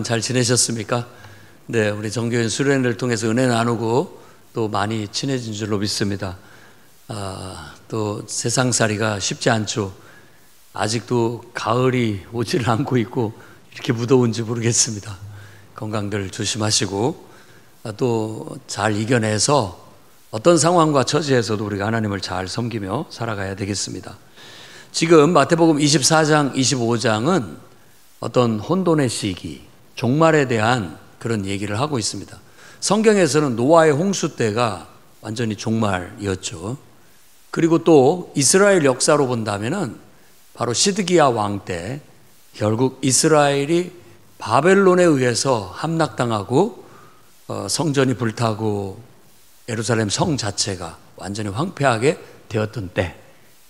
잘 지내셨습니까? 네, 우리 정교인 수련회를 통해서 은혜 나누고 또 많이 친해진 줄로 믿습니다. 또 세상살이가 쉽지 않죠. 아직도 가을이 오지를 않고 있고 이렇게 무더운지 모르겠습니다. 건강들 조심하시고 또 잘 이겨내서 어떤 상황과 처지에서도 우리가 하나님을 잘 섬기며 살아가야 되겠습니다. 지금 마태복음 24장, 25장은 어떤 혼돈의 시기, 종말에 대한 그런 얘기를 하고 있습니다. 성경에서는 노아의 홍수 때가 완전히 종말이었죠. 그리고 또 이스라엘 역사로 본다면은 바로 시드기야 왕 때 결국 이스라엘이 바벨론에 의해서 함락당하고 성전이 불타고 예루살렘 성 자체가 완전히 황폐하게 되었던 때,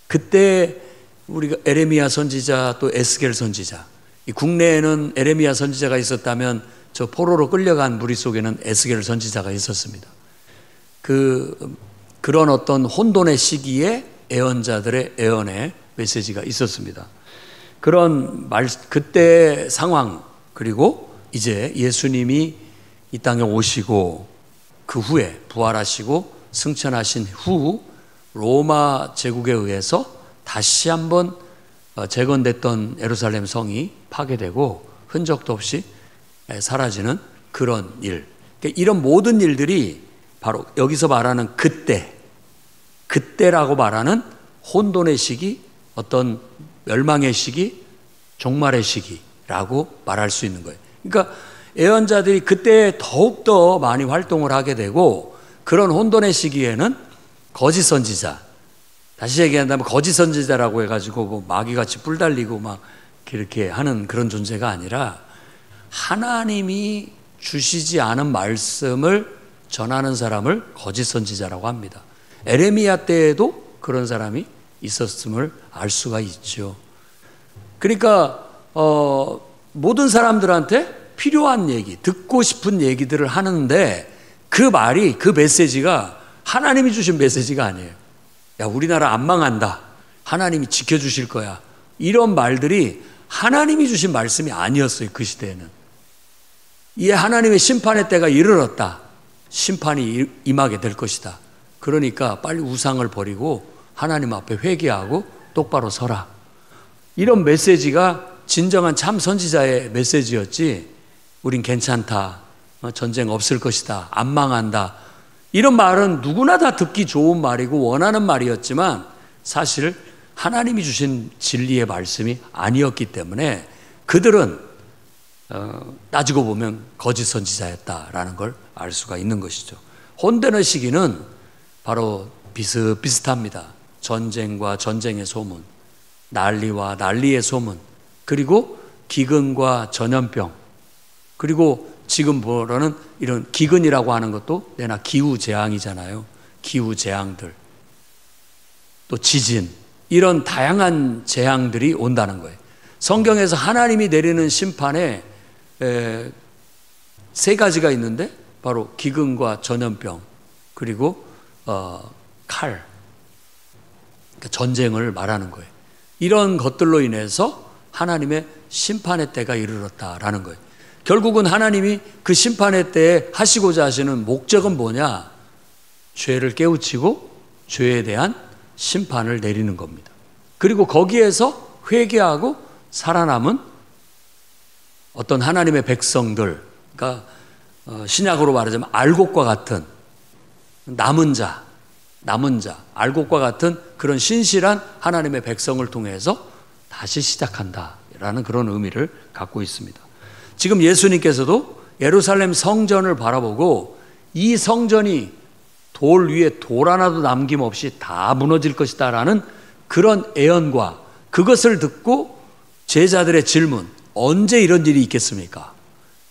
그때 우리가 에레미야 선지자 또 에스겔 선지자, 이 국내에는 에레미야 선지자가 있었다면 저 포로로 끌려간 무리 속에는 에스겔 선지자가 있었습니다. 그런 어떤 혼돈의 시기에 예언자들의 예언의 메시지가 있었습니다. 그때 상황, 그리고 이제 예수님이 이 땅에 오시고 그 후에 부활하시고 승천하신 후 로마 제국에 의해서 다시 한번 재건됐던 예루살렘 성이 파괴되고 흔적도 없이 사라지는 그런 일. 그러니까 이런 모든 일들이 바로 여기서 말하는 그때라고 말하는 혼돈의 시기, 어떤 멸망의 시기, 종말의 시기라고 말할 수 있는 거예요. 그러니까 예언자들이 그때 더욱더 많이 활동을 하게 되고, 그런 혼돈의 시기에는 거짓 선지자, 다시 얘기한다면 거짓 선지자라고 해가지고 뭐 마귀같이 뿔 달리고 막 이렇게 하는 그런 존재가 아니라 하나님이 주시지 않은 말씀을 전하는 사람을 거짓 선지자라고 합니다. 에레미야 때에도 그런 사람이 있었음을 알 수가 있죠. 그러니까 모든 사람들한테 필요한 얘기, 듣고 싶은 얘기들을 하는데 그 말이, 그 메시지가 하나님이 주신 메시지가 아니에요. 야, 우리나라 안 망한다, 하나님이 지켜주실 거야, 이런 말들이 하나님이 주신 말씀이 아니었어요. 그 시대에는 이 하나님의 심판의 때가 이르렀다, 심판이 임하게 될 것이다, 그러니까 빨리 우상을 버리고 하나님 앞에 회개하고 똑바로 서라, 이런 메시지가 진정한 참 선지자의 메시지였지, 우린 괜찮다, 전쟁 없을 것이다, 안 망한다, 이런 말은 누구나 다 듣기 좋은 말이고 원하는 말이었지만 사실 하나님이 주신 진리의 말씀이 아니었기 때문에 그들은 따지고 보면 거짓 선지자였다라는 걸 알 수가 있는 것이죠. 혼돈의 시기는 바로 비슷비슷합니다. 전쟁과 전쟁의 소문, 난리와 난리의 소문, 그리고 기근과 전염병, 그리고 지금 보러는 이런 기근이라고 하는 것도 내나 기후재앙이잖아요. 기후재앙들, 또 지진, 이런 다양한 재앙들이 온다는 거예요. 성경에서 하나님이 내리는 심판에 세 가지가 있는데 바로 기근과 전염병, 그리고 칼, 그러니까 전쟁을 말하는 거예요. 이런 것들로 인해서 하나님의 심판의 때가 이르렀다라는 거예요. 결국은 하나님이 그 심판의 때에 하시고자 하시는 목적은 뭐냐? 죄를 깨우치고 죄에 대한 심판을 내리는 겁니다. 그리고 거기에서 회개하고 살아남은 어떤 하나님의 백성들, 그러니까 신약으로 말하자면 알곡과 같은 남은 자, 알곡과 같은 그런 신실한 하나님의 백성을 통해서 다시 시작한다라는 그런 의미를 갖고 있습니다. 지금 예수님께서도 예루살렘 성전을 바라보고 이 성전이 돌 위에 돌 하나도 남김없이 다 무너질 것이다 라는 그런 예언과 그것을 듣고 제자들의 질문, 언제 이런 일이 있겠습니까?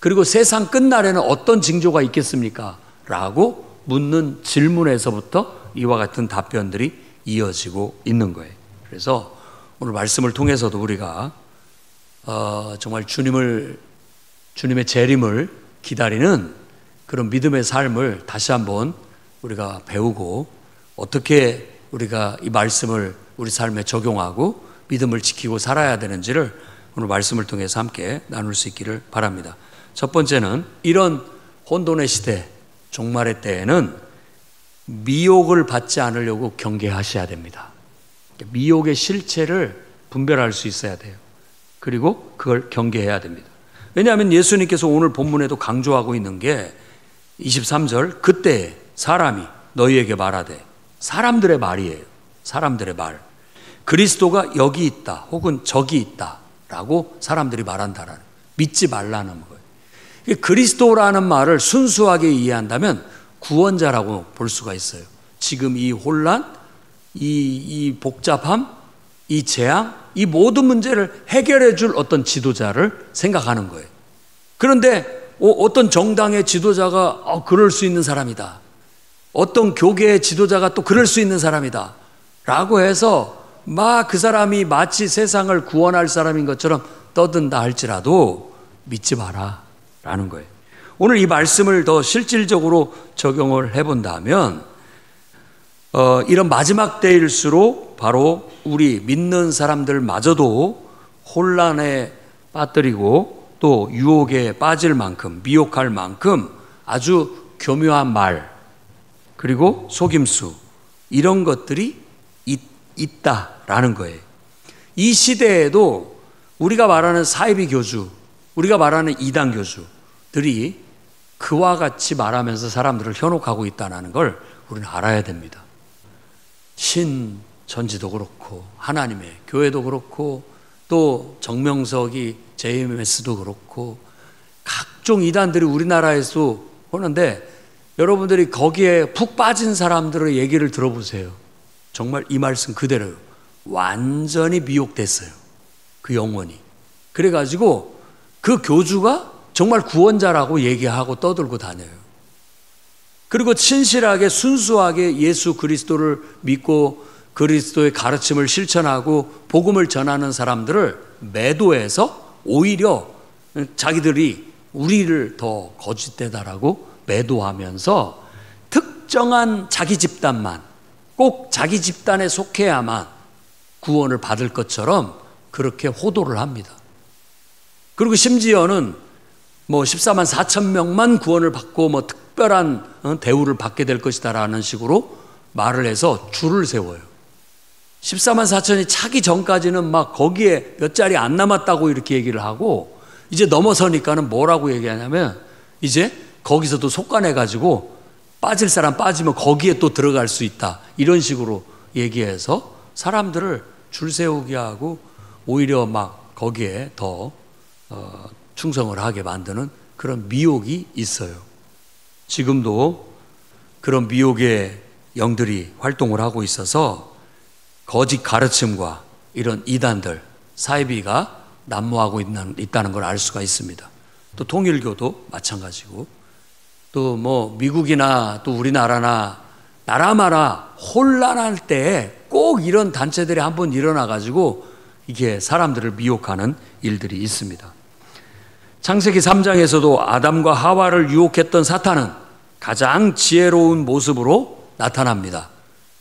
그리고 세상 끝날에는 어떤 징조가 있겠습니까? 라고 묻는 질문에서부터 이와 같은 답변들이 이어지고 있는 거예요. 그래서 오늘 말씀을 통해서도 우리가 정말 주님의 재림을 기다리는 그런 믿음의 삶을 다시 한번 우리가 배우고, 어떻게 우리가 이 말씀을 우리 삶에 적용하고 믿음을 지키고 살아야 되는지를 오늘 말씀을 통해서 함께 나눌 수 있기를 바랍니다. 첫 번째는 이런 혼돈의 시대, 종말의 때에는 미혹을 받지 않으려고 경계하셔야 됩니다. 미혹의 실체를 분별할 수 있어야 돼요. 그리고 그걸 경계해야 됩니다. 왜냐하면 예수님께서 오늘 본문에도 강조하고 있는 게 23절, 그때 사람이 너희에게 말하되, 사람들의 말이에요. 사람들의 말. 그리스도가 여기 있다 혹은 저기 있다 라고 사람들이 말한다라는, 믿지 말라는 거예요. 그리스도라는 말을 순수하게 이해한다면 구원자라고 볼 수가 있어요. 지금 이 혼란, 이 복잡함, 이 재앙, 이 모든 문제를 해결해 줄 어떤 지도자를 생각하는 거예요. 그런데 어떤 정당의 지도자가 그럴 수 있는 사람이다, 어떤 교계의 지도자가 또 그럴 수 있는 사람이다 라고 해서 막 그 사람이 마치 세상을 구원할 사람인 것처럼 떠든다 할지라도 믿지 마라 라는 거예요. 오늘 이 말씀을 더 실질적으로 적용을 해본다면 이런 마지막 때일수록 바로 우리 믿는 사람들마저도 혼란에 빠뜨리고 또 유혹에 빠질 만큼, 미혹할 만큼 아주 교묘한 말, 그리고 속임수, 이런 것들이 있다라는 거예요. 이 시대에도 우리가 말하는 사이비 교주, 우리가 말하는 이단 교주들이 그와 같이 말하면서 사람들을 현혹하고 있다는 걸 우리는 알아야 됩니다. 신천지도 그렇고 하나님의 교회도 그렇고 또 정명석이 JMS도 그렇고 각종 이단들이 우리나라에서 오는데, 여러분들이 거기에 푹 빠진 사람들의 얘기를 들어보세요. 정말 이 말씀 그대로요. 완전히 미혹됐어요. 그 영혼이. 그래가지고 그 교주가 정말 구원자라고 얘기하고 떠들고 다녀요. 그리고 친실하게 순수하게 예수 그리스도를 믿고 그리스도의 가르침을 실천하고 복음을 전하는 사람들을 매도해서 오히려 자기들이 우리를 더 거짓되다라고 매도하면서 특정한 자기 집단만, 꼭 자기 집단에 속해야만 구원을 받을 것처럼 그렇게 호도를 합니다. 그리고 심지어는 14만 4천 명만 구원을 받고 특별한 대우를 받게 될 것이다라는 식으로 말을 해서 줄을 세워요. 14만 4천이 차기 전까지는 막 거기에 몇 자리 안 남았다고 이렇게 얘기를 하고, 이제 넘어서니까는 뭐라고 얘기하냐면 이제 거기서도 속관해가지고 빠질 사람 빠지면 거기에 또 들어갈 수 있다, 이런 식으로 얘기해서 사람들을 줄 세우게 하고 오히려 막 거기에 더 충성을 하게 만드는 그런 미혹이 있어요. 지금도 그런 미혹의 영들이 활동을 하고 있어서 거짓 가르침과 이런 이단들, 사이비가 난무하고 있다는 걸 알 수가 있습니다. 또 통일교도 마찬가지고, 또 미국이나 또 우리나라나 나라마다 혼란할 때 꼭 이런 단체들이 한번 일어나가지고 이게 사람들을 미혹하는 일들이 있습니다. 창세기 3장에서도 아담과 하와를 유혹했던 사탄은 가장 지혜로운 모습으로 나타납니다.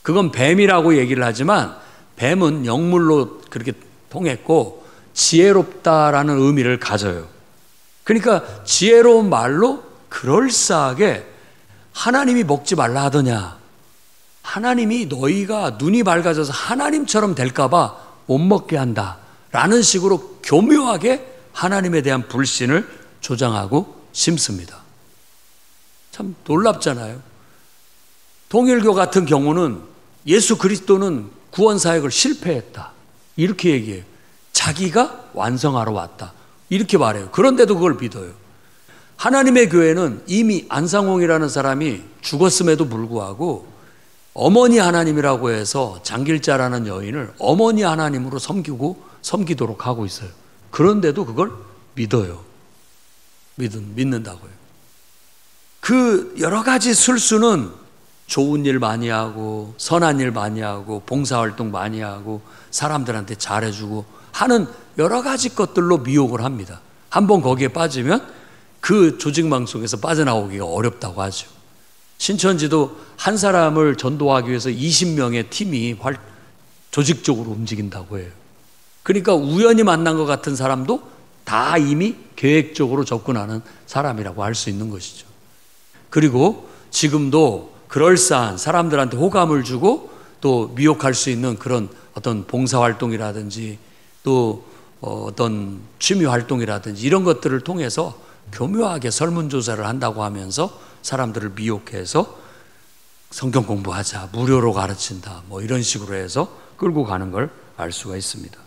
그건 뱀이라고 얘기를 하지만 뱀은 영물로 그렇게 통했고 지혜롭다라는 의미를 가져요. 그러니까 지혜로운 말로 그럴싸하게 하나님이 먹지 말라 하더냐, 하나님이 너희가 눈이 밝아져서 하나님처럼 될까봐 못 먹게 한다 라는 식으로 교묘하게 하나님에 대한 불신을 조장하고 심습니다. 참 놀랍잖아요. 통일교 같은 경우는 예수 그리스도는 구원 사역을 실패했다 이렇게 얘기해요. 자기가 완성하러 왔다 이렇게 말해요. 그런데도 그걸 믿어요. 하나님의 교회는 이미 안상홍이라는 사람이 죽었음에도 불구하고 어머니 하나님이라고 해서 장길자라는 여인을 어머니 하나님으로 섬기도록 하고 있어요. 그런데도 그걸 믿어요. 믿는다고요. 그 여러 가지 술수는 좋은 일 많이 하고 선한 일 많이 하고 봉사활동 많이 하고 사람들한테 잘해주고 하는 여러 가지 것들로 미혹을 합니다. 한번 거기에 빠지면 그 조직망 속에서 빠져나오기가 어렵다고 하죠. 신천지도 한 사람을 전도하기 위해서 20명의 팀이 조직적으로 움직인다고 해요. 그러니까 우연히 만난 것 같은 사람도 다 이미 계획적으로 접근하는 사람이라고 할 수 있는 것이죠. 그리고 지금도 그럴싸한 사람들한테 호감을 주고 또 미혹할 수 있는 그런 어떤 봉사활동이라든지 또 어떤 취미활동이라든지 이런 것들을 통해서 교묘하게 설문조사를 한다고 하면서 사람들을 미혹해서 성경 공부하자, 무료로 가르친다, 뭐 이런 식으로 해서 끌고 가는 걸 알 수가 있습니다.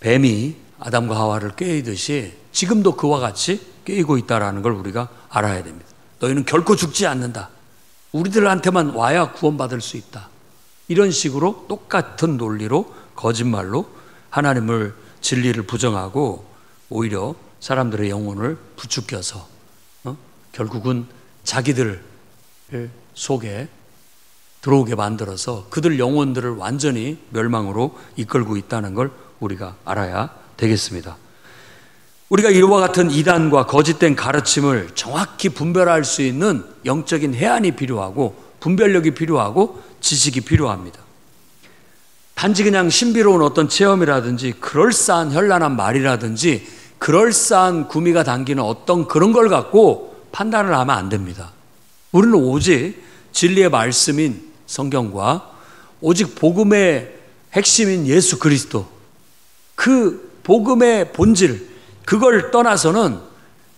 뱀이 아담과 하와를 꾀이듯이 지금도 그와 같이 꾀이고 있다는 걸 우리가 알아야 됩니다. 너희는 결코 죽지 않는다. 우리들한테만 와야 구원받을 수 있다. 이런 식으로 똑같은 논리로 거짓말로 하나님을 진리를 부정하고 오히려 사람들의 영혼을 부추겨서 결국은 자기들 속에 들어오게 만들어서 그들 영혼들을 완전히 멸망으로 이끌고 있다는 걸 우리가 알아야 되겠습니다. 우리가 이와 같은 이단과 거짓된 가르침을 정확히 분별할 수 있는 영적인 해안이 필요하고 분별력이 필요하고 지식이 필요합니다. 단지 그냥 신비로운 어떤 체험이라든지 그럴싸한 현란한 말이라든지 그럴싸한 구미가 담기는 어떤 그런 걸 갖고 판단을 하면 안 됩니다. 우리는 오직 진리의 말씀인 성경과 오직 복음의 핵심인 예수 그리스도, 그 복음의 본질, 그걸 떠나서는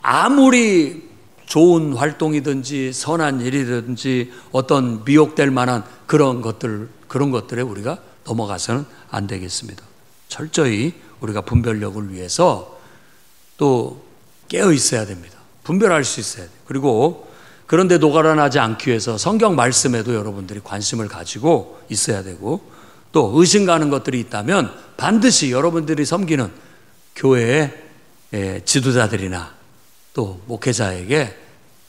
아무리 좋은 활동이든지 선한 일이든지 어떤 미혹될 만한 그런 것들에 우리가 넘어가서는 안 되겠습니다. 철저히 우리가 분별력을 위해서 또 깨어 있어야 됩니다. 분별할 수 있어야 돼요. 그리고 그런데 노가다나지 않기 위해서 성경 말씀에도 여러분들이 관심을 가지고 있어야 되고 또 의심 가는 것들이 있다면 반드시 여러분들이 섬기는 교회의 지도자들이나 또 목회자에게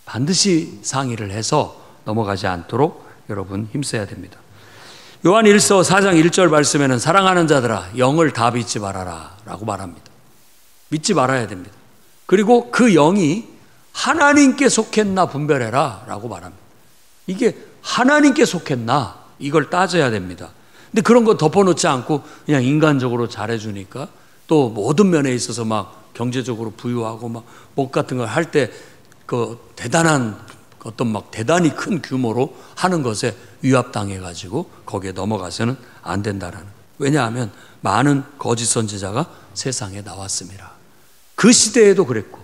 반드시 상의를 해서 넘어가지 않도록 여러분 힘써야 됩니다. 요한 1서 4장 1절 말씀에는 사랑하는 자들아 영을 다 믿지 말아라 라고 말합니다. 믿지 말아야 됩니다. 그리고 그 영이 하나님께 속했나 분별해라 라고 말합니다. 이게 하나님께 속했나 이걸 따져야 됩니다. 근데 그런 거 덮어놓지 않고 그냥 인간적으로 잘해주니까 또 모든 면에 있어서 막 경제적으로 부유하고 막 목 같은 걸 할 때 그 대단한 어떤 막 대단히 큰 규모로 하는 것에 위압당해가지고 거기에 넘어가서는 안 된다라는. 왜냐하면 많은 거짓 선지자가 세상에 나왔습니다. 그 시대에도 그랬고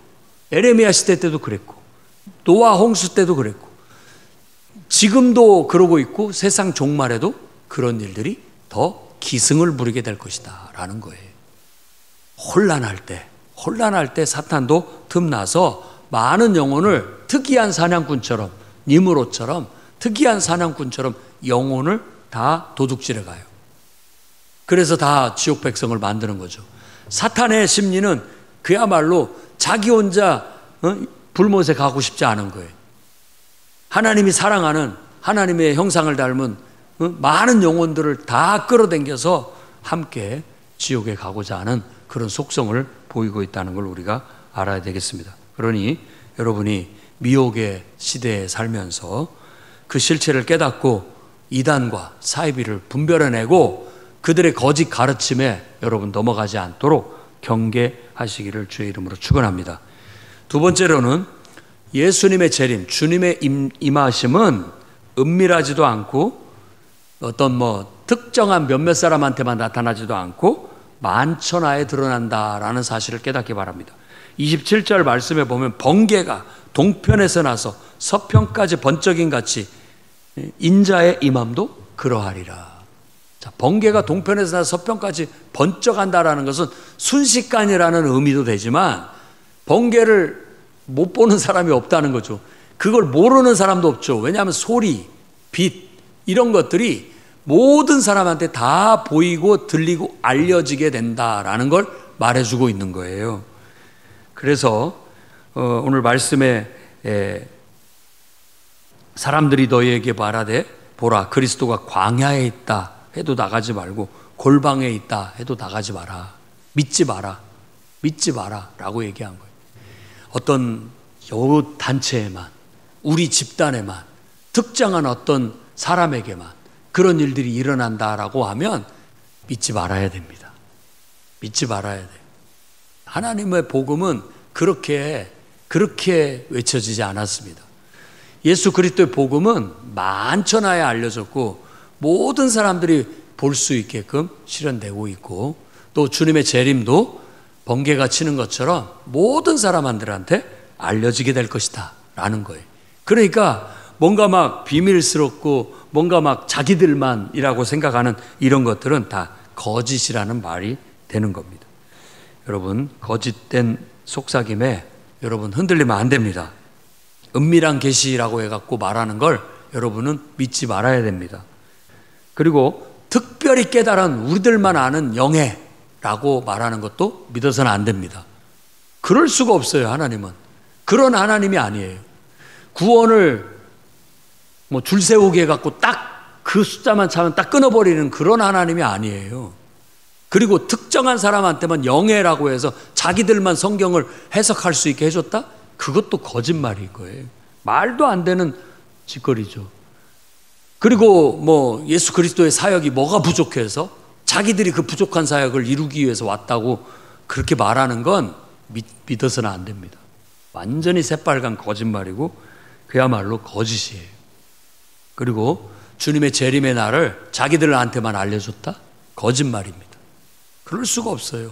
에레미야 시대 때도 그랬고 노아 홍수 때도 그랬고 지금도 그러고 있고 세상 종말에도 그런 일들이 더 기승을 부리게 될 것이다 라는 거예요. 혼란할 때 사탄도 틈나서 많은 영혼을 특이한 사냥꾼처럼 니므롯처럼 특이한 사냥꾼처럼 영혼을 다 도둑질해 가요. 그래서 다 지옥 백성을 만드는 거죠. 사탄의 심리는 그야말로 자기 혼자 불못에 가고 싶지 않은 거예요. 하나님이 사랑하는 하나님의 형상을 닮은 많은 영혼들을 다 끌어당겨서 함께 지옥에 가고자 하는 그런 속성을 보이고 있다는 걸 우리가 알아야 되겠습니다. 그러니 여러분이 미혹의 시대에 살면서 그 실체를 깨닫고 이단과 사이비를 분별해내고 그들의 거짓 가르침에 여러분 넘어가지 않도록 경계하시기를 주의 이름으로 축원합니다. 두 번째로는 예수님의 재림, 주님의 임하심은 은밀하지도 않고 어떤 특정한 몇몇 사람한테만 나타나지도 않고 만천하에 드러난다라는 사실을 깨닫기 바랍니다. 27절 말씀에 보면 번개가 동편에서 나서 서편까지 번쩍임 같이 인자의 임함도 그러하리라. 자, 번개가 동편에서 나서 서편까지 번쩍한다라는 것은 순식간이라는 의미도 되지만 번개를 못 보는 사람이 없다는 거죠. 그걸 모르는 사람도 없죠. 왜냐하면 소리, 빛 이런 것들이 모든 사람한테 다 보이고 들리고 알려지게 된다라는 걸 말해주고 있는 거예요. 그래서 오늘 말씀에 사람들이 너희에게 말하되 보라 그리스도가 광야에 있다 해도 나가지 말고 골방에 있다 해도 나가지 마라. 믿지 마라 라고 얘기한 거예요. 어떤 요 단체에만 우리 집단에만 특정한 어떤 사람에게만 그런 일들이 일어난다라고 하면 믿지 말아야 됩니다. 믿지 말아야 돼요. 하나님의 복음은 그렇게 외쳐지지 않았습니다. 예수 그리스도의 복음은 만천하에 알려졌고 모든 사람들이 볼 수 있게끔 실현되고 있고, 또 주님의 재림도 번개가 치는 것처럼 모든 사람들한테 알려지게 될 것이다 라는 거예요. 그러니까 뭔가 막 비밀스럽고 뭔가 막 자기들만이라고 생각하는 이런 것들은 다 거짓이라는 말이 되는 겁니다. 여러분, 거짓된 속삭임에 여러분 흔들리면 안 됩니다. 은밀한 계시라고 해갖고 말하는 걸 여러분은 믿지 말아야 됩니다. 그리고 특별히 깨달은 우리들만 아는 영예라고 말하는 것도 믿어서는 안 됩니다. 그럴 수가 없어요. 하나님은 그런 하나님이 아니에요. 구원을 뭐 줄 세우게 해갖고 딱 그 숫자만 차면 딱 끊어버리는 그런 하나님이 아니에요. 그리고 특정한 사람한테만 영예라고 해서 자기들만 성경을 해석할 수 있게 해줬다? 그것도 거짓말일 거예요. 말도 안 되는 짓거리죠. 그리고 뭐 예수 그리스도의 사역이 뭐가 부족해서 자기들이 그 부족한 사역을 이루기 위해서 왔다고 그렇게 말하는 건 믿어서는 안 됩니다. 완전히 새빨간 거짓말이고 그야말로 거짓이에요. 그리고 주님의 재림의 날을 자기들한테만 알려줬다? 거짓말입니다. 그럴 수가 없어요.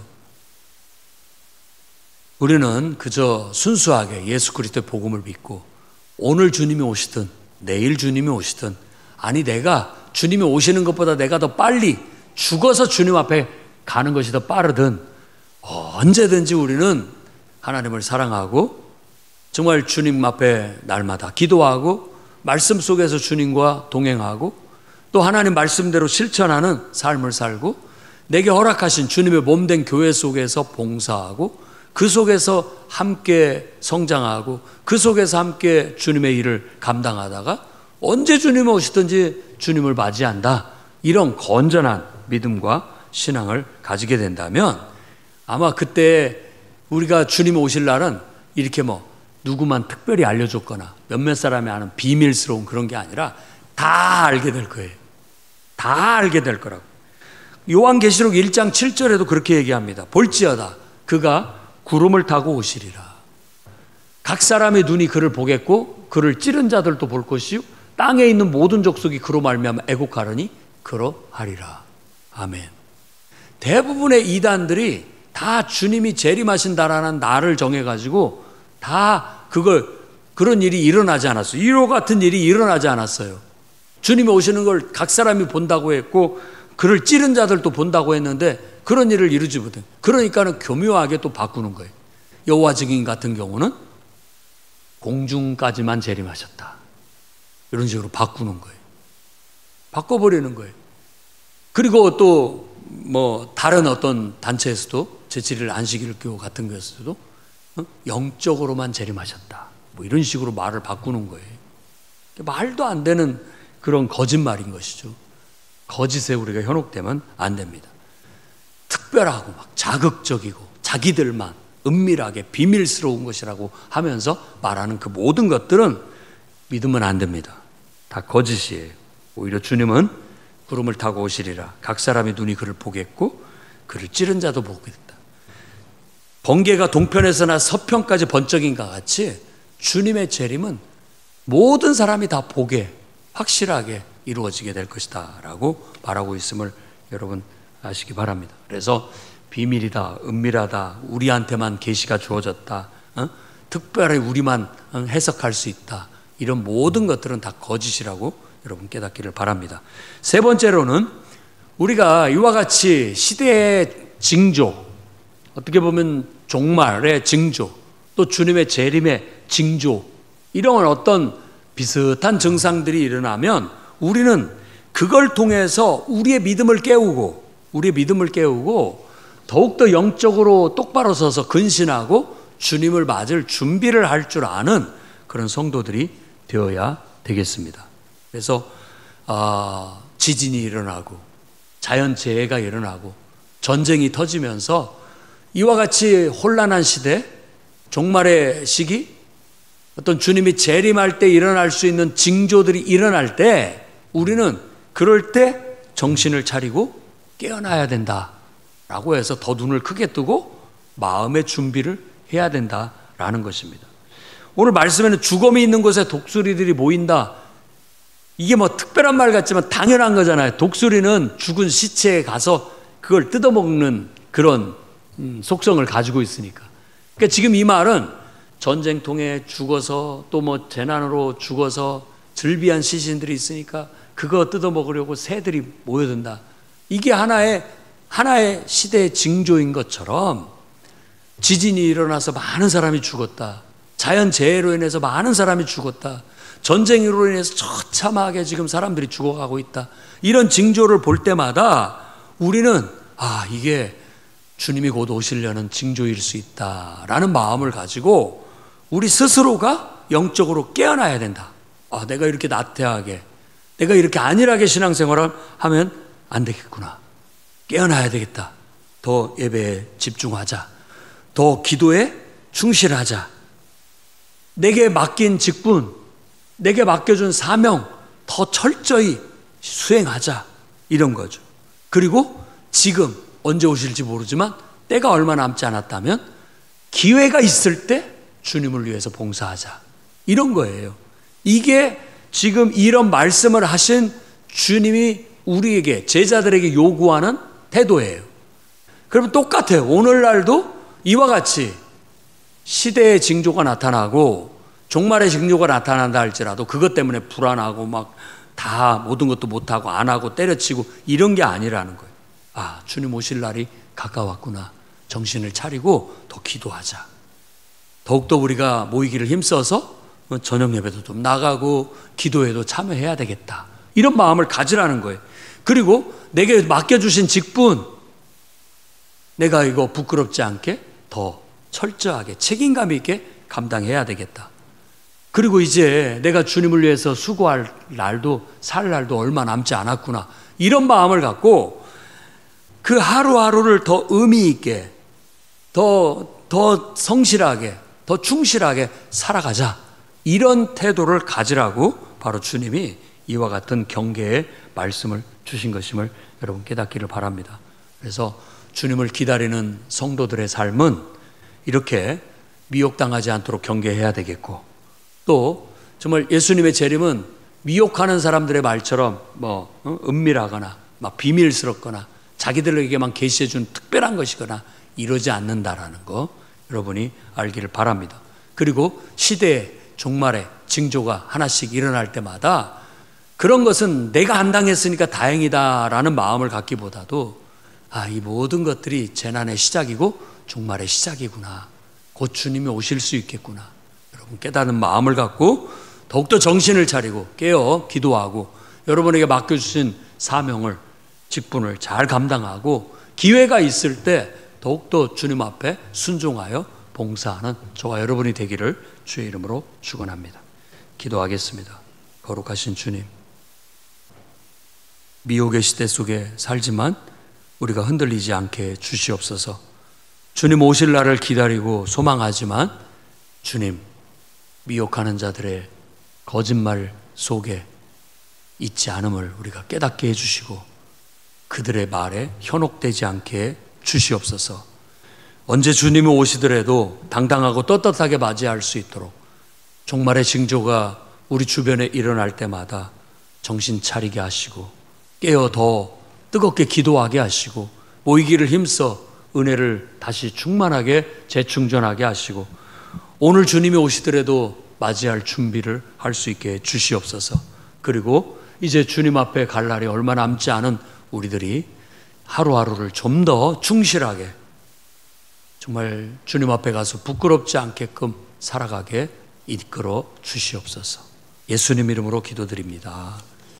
우리는 그저 순수하게 예수 그리스도의 복음을 믿고 오늘 주님이 오시든 내일 주님이 오시든, 아니 내가 주님이 오시는 것보다 내가 더 빨리 죽어서 주님 앞에 가는 것이 더 빠르든 언제든지 우리는 하나님을 사랑하고 정말 주님 앞에 날마다 기도하고 말씀 속에서 주님과 동행하고 또 하나님 말씀대로 실천하는 삶을 살고 내게 허락하신 주님의 몸된 교회 속에서 봉사하고 그 속에서 함께 성장하고 그 속에서 함께 주님의 일을 감당하다가 언제 주님이 오시든지 주님을 맞이한다, 이런 건전한 믿음과 신앙을 가지게 된다면 아마 그때 우리가 주님이 오실 날은 이렇게 뭐 누구만 특별히 알려줬거나 몇몇 사람이 아는 비밀스러운 그런 게 아니라 다 알게 될 거예요. 다 알게 될 거라고. 요한계시록 1장 7절에도 그렇게 얘기합니다. 볼지어다 그가 구름을 타고 오시리라. 각 사람의 눈이 그를 보겠고 그를 찌른 자들도 볼 것이요 땅에 있는 모든 족속이 그로 말미암아 애곡하리니 그러하리라. 아멘. 대부분의 이단들이 다 주님이 재림하신다라는 날을 정해가지고 다 그런 일이 일어나지 않았어요. 이와 같은 일이 일어나지 않았어요. 주님이 오시는 걸 각 사람이 본다고 했고 그를 찌른 자들도 본다고 했는데 그런 일을 이루지 못해. 그러니까는 교묘하게 또 바꾸는 거예요. 여호와 증인 같은 경우는 공중까지만 재림하셨다, 이런 식으로 바꾸는 거예요. 바꿔버리는 거예요. 그리고 또 뭐 다른 어떤 단체에서도 제7일 안식일교 같은 것에서도 영적으로만 재림하셨다, 뭐 이런 식으로 말을 바꾸는 거예요. 말도 안 되는 그런 거짓말인 것이죠. 거짓에 우리가 현혹되면 안 됩니다. 특별하고 막 자극적이고 자기들만 은밀하게 비밀스러운 것이라고 하면서 말하는 그 모든 것들은 믿으면 안 됩니다. 다 거짓이에요. 오히려 주님은 구름을 타고 오시리라. 각 사람의 눈이 그를 보겠고 그를 찌른 자도 보겠다. 번개가 동편에서나 서편까지 번쩍인가 같이 주님의 재림은 모든 사람이 다 보게 확실하게 이루어지게 될 것이다 라고 말하고 있음을 여러분 아시기 바랍니다. 그래서 비밀이다, 은밀하다, 우리한테만 계시가 주어졌다, 특별히 우리만 해석할 수 있다, 이런 모든 것들은 다 거짓이라고 여러분 깨닫기를 바랍니다. 세 번째로는 우리가 이와 같이 시대의 징조, 어떻게 보면 종말의 징조, 또 주님의 재림의 징조, 이런 어떤 비슷한 증상들이 일어나면 우리는 그걸 통해서 우리의 믿음을 깨우고 더욱더 영적으로 똑바로 서서 근신하고 주님을 맞을 준비를 할 줄 아는 그런 성도들이 되어야 되겠습니다. 그래서 지진이 일어나고 자연재해가 일어나고 전쟁이 터지면서 이와 같이 혼란한 시대, 종말의 시기, 어떤 주님이 재림할 때 일어날 수 있는 징조들이 일어날 때 우리는 그럴 때 정신을 차리고 깨어나야 된다라고 해서 더 눈을 크게 뜨고 마음의 준비를 해야 된다라는 것입니다. 오늘 말씀에는 죽음이 있는 곳에 독수리들이 모인다. 이게 뭐 특별한 말 같지만 당연한 거잖아요. 독수리는 죽은 시체에 가서 그걸 뜯어먹는 그런 속성을 가지고 있으니까. 그러니까 지금 이 말은 전쟁통에 죽어서 또 뭐 재난으로 죽어서 즐비한 시신들이 있으니까 그거 뜯어먹으려고 새들이 모여든다. 이게 하나의 시대의 징조인 것처럼 지진이 일어나서 많은 사람이 죽었다. 자연재해로 인해서 많은 사람이 죽었다. 전쟁으로 인해서 처참하게 지금 사람들이 죽어가고 있다. 이런 징조를 볼 때마다 우리는 이게 주님이 곧 오시려는 징조일 수 있다라는 마음을 가지고 우리 스스로가 영적으로 깨어나야 된다. 내가 이렇게 나태하게, 내가 이렇게 안일하게 신앙생활을 하면 안 되겠구나. 깨어나야 되겠다. 더 예배에 집중하자. 더 기도에 충실하자. 내게 맡긴 직분, 내게 맡겨준 사명 더 철저히 수행하자. 이런 거죠. 그리고 지금 언제 오실지 모르지만 때가 얼마 남지 않았다면 기회가 있을 때 주님을 위해서 봉사하자. 이런 거예요. 이게 지금 이런 말씀을 하신 주님이 우리에게, 제자들에게 요구하는 태도예요. 그러면 똑같아요. 오늘날도 이와 같이 시대의 징조가 나타나고 종말의 징조가 나타난다 할지라도 그것 때문에 불안하고 막 다 모든 것도 못하고 안 하고 때려치고 이런 게 아니라는 거예요. 주님 오실 날이 가까웠구나. 정신을 차리고 더 기도하자. 더욱더 우리가 모이기를 힘써서 저녁 예배도 좀 나가고 기도에도 참여해야 되겠다. 이런 마음을 가지라는 거예요. 그리고 내게 맡겨주신 직분, 내가 이거 부끄럽지 않게 더 철저하게 책임감 있게 감당해야 되겠다. 그리고 이제 내가 주님을 위해서 수고할 날도 살 날도 얼마 남지 않았구나. 이런 마음을 갖고 그 하루하루를 더 의미 있게, 더 성실하게, 더 충실하게 살아가자. 이런 태도를 가지라고 바로 주님이 이와 같은 경계의 말씀을 주신 것임을 여러분 깨닫기를 바랍니다. 그래서 주님을 기다리는 성도들의 삶은 이렇게 미혹당하지 않도록 경계해야 되겠고, 또 정말 예수님의 재림은 미혹하는 사람들의 말처럼 은밀하거나 막 비밀스럽거나 자기들에게만 계시해 준 특별한 것이거나 이러지 않는다라는 거 여러분이 알기를 바랍니다. 그리고 시대의 종말의 징조가 하나씩 일어날 때마다 그런 것은 내가 안 당했으니까 다행이다라는 마음을 갖기보다도 이 모든 것들이 재난의 시작이고 종말의 시작이구나. 곧 주님이 오실 수 있겠구나. 여러분 깨닫는 마음을 갖고 더욱더 정신을 차리고 깨어 기도하고 여러분에게 맡겨주신 사명을, 직분을 잘 감당하고 기회가 있을 때 더욱더 주님 앞에 순종하여 봉사하는 저와 여러분이 되기를 주의 이름으로 축원합니다. 기도하겠습니다. 거룩하신 주님, 미혹의 시대 속에 살지만 우리가 흔들리지 않게 주시옵소서. 주님 오실 날을 기다리고 소망하지만 주님, 미혹하는 자들의 거짓말 속에 있지 않음을 우리가 깨닫게 해주시고 그들의 말에 현혹되지 않게 주시옵소서. 언제 주님이 오시더라도 당당하고 떳떳하게 맞이할 수 있도록 종말의 징조가 우리 주변에 일어날 때마다 정신 차리게 하시고 깨어 더 뜨겁게 기도하게 하시고 모이기를 힘써 은혜를 다시 충만하게 재충전하게 하시고 오늘 주님이 오시더라도 맞이할 준비를 할 수 있게 주시옵소서. 그리고 이제 주님 앞에 갈 날이 얼마 남지 않은 우리들이 하루하루를 좀 더 충실하게 정말 주님 앞에 가서 부끄럽지 않게끔 살아가게 이끌어 주시옵소서. 예수님 이름으로 기도드립니다.